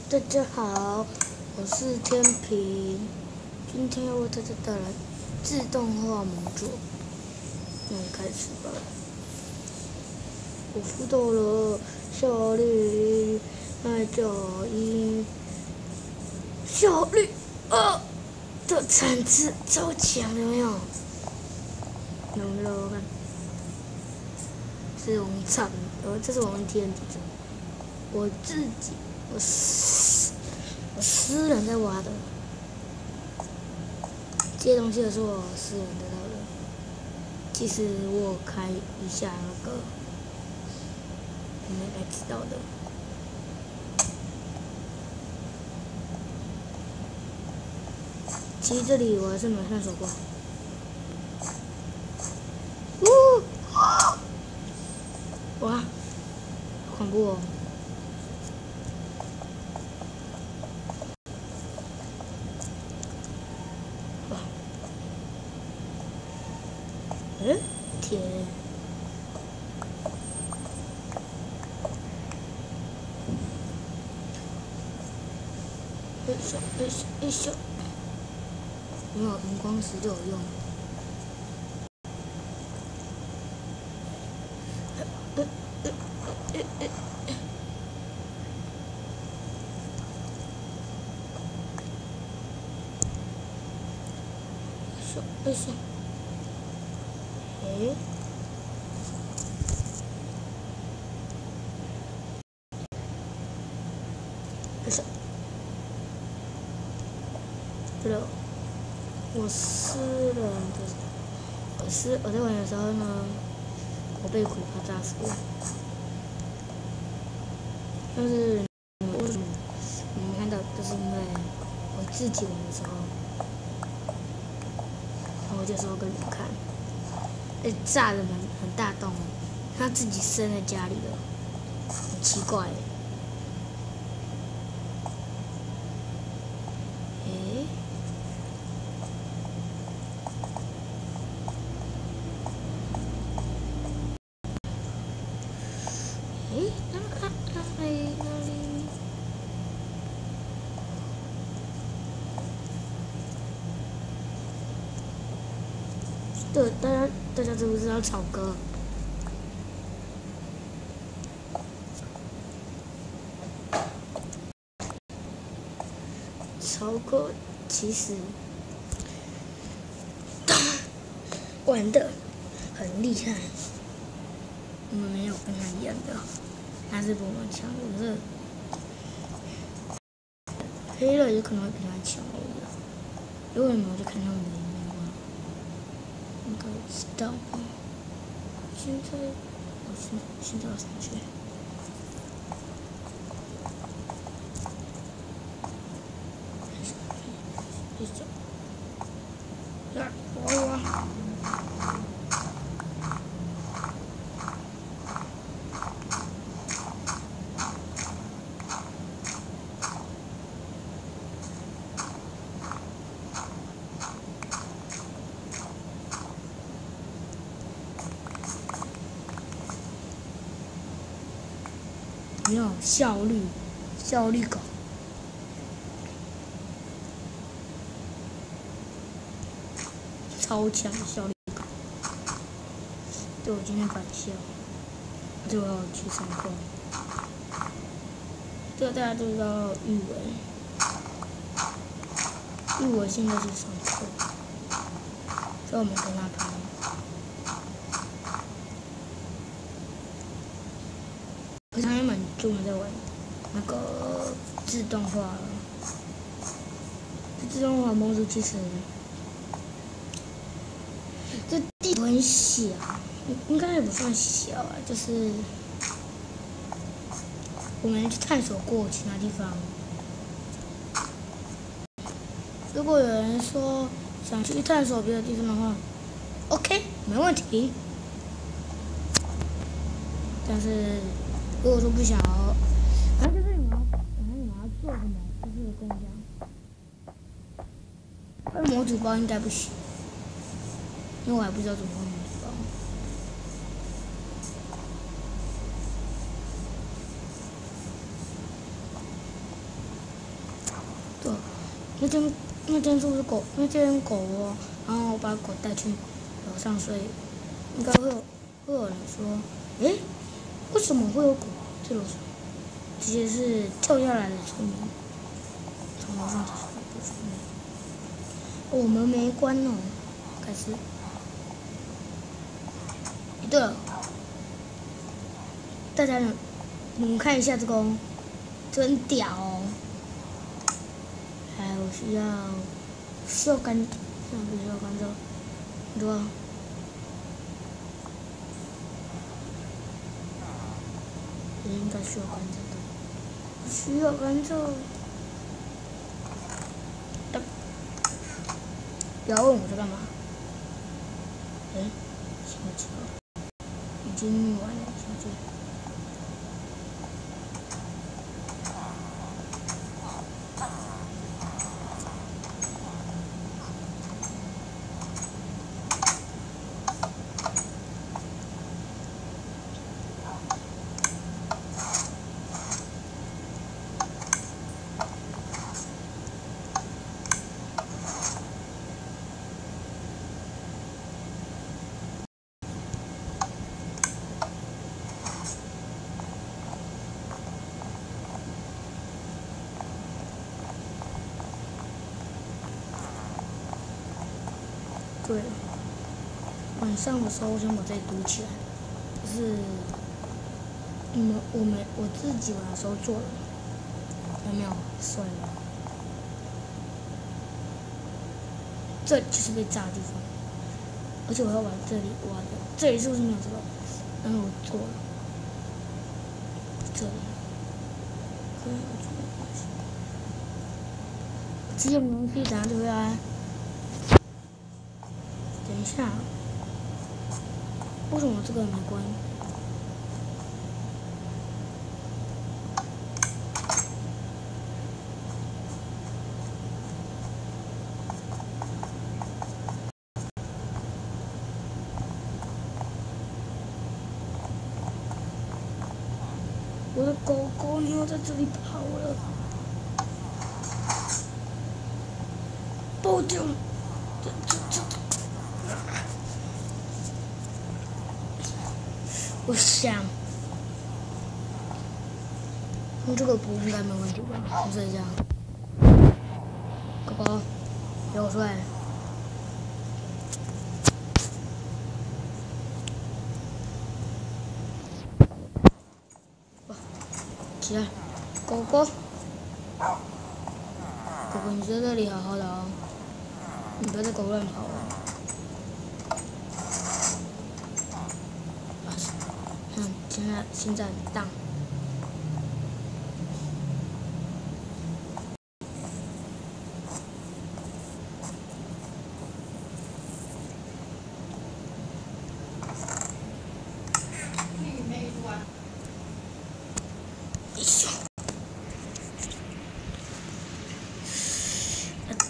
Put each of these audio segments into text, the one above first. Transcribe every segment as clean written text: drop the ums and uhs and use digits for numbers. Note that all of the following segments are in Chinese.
大家好，我是天平，今天要为大家带来自动化模组。那我们开始吧。我辅导了效率2.1，效率2的产值超强，有没有？有没有看？是我们唱，这是我们天底的，我自己，我私人在挖的，这些东西都是我私人得到的。其实我有开一下那个，你们应该知道的。其实这里我还是没探索过。哇，好恐怖哦！哇，铁，一咻，没有荧光石就有用。一咻，6，我私人的，我在玩的时候呢，我被鬼怕炸死了。但是为什么你们看到，就是因为我自己玩的时候，然后我就说跟你们看，炸的很大洞，他自己生在家里了，很奇怪。对，大家知不知道草哥？草哥其实玩的很厉害，我们没有跟他一样的，他是比我们强，我是黑了有可能会比他强而已啊。如果你们就看他们的影片的话，应该知道吧。现在要上去。没有效率高，超强的效率高。对，我今天返校，就要去上课。这个大家都知道语文现在是上课，所以我们跟他拍。可是他们专门在玩那个自动化了。自动化模组其实这地图很小，应该也不算小啊，就是我们去探索过其他地方。如果有人说想去探索别的地方的话 ，OK， 没问题。但是如果说不想要，就是你们要做什么，就是跟我讲。换模组包应该不行，因为我还不知道怎么换模组包。那间是不是狗？那间狗窝，然后我把狗带去楼上睡，应该会有人说，诶，为什么会有狗在楼上？直接是跳下来的村民，从楼上跳下来的村民。我们没关哦，开始。对了，大家你们看一下这个哦，这很屌哦。还有需要干，不需要干燥，对吧？应该需要干燥的，需要干燥。不要问我在干嘛。哎，小姐，已经完了，小姐。对了，晚上的时候我想把这里堵起来，就是我自己晚的时候做的，有没有？算了，这就是被炸的地方，而且我要把这里挖掉，这里是不是没有这个？然后我做了，这里，可以我做的东西，这些东西等下就会来。等一下，为什么这个没关？我的狗狗又在这里跑了，爆掉了！我想，用这个补应该没问题吧？就这样。狗狗，给我睡。起来，狗狗，狗狗，你在这里好好的哦，你不要在狗乱跑哦。现在荡。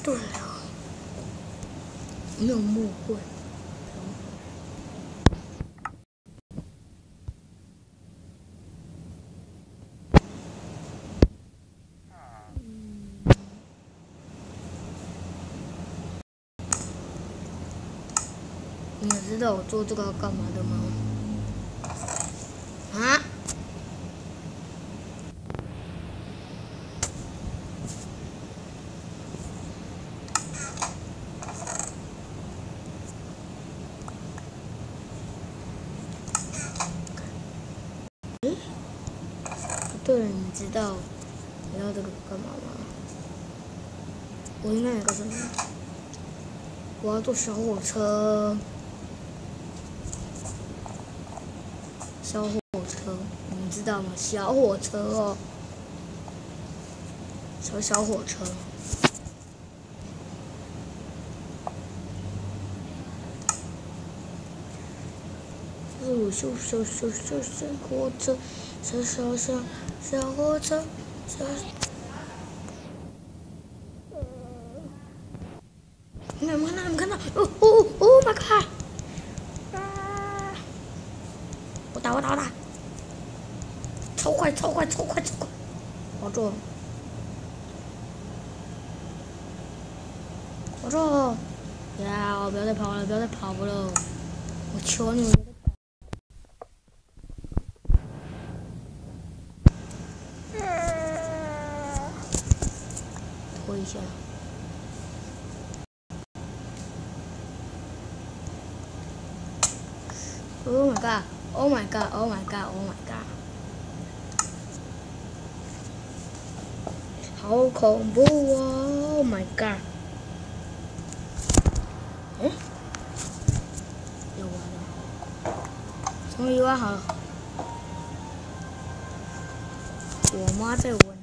对了，没有木棍。你们知道我做这个要干嘛的吗？啊？对了，你知道这个干嘛吗？我应该有个什么？我要坐小火车。小火车，你们知道吗？小火车哦，小火车。小火车，小火车，你们看到？Oh my god！ 我打！超快！好做。我说，呀，不要再跑了，不要再跑了，我求你！拖一下。Oh my god! Oh my god! Oh my god! Oh my god! 好恐怖哦 ！Oh my god！ 哎，又完了，终于挖好了。我妈在玩。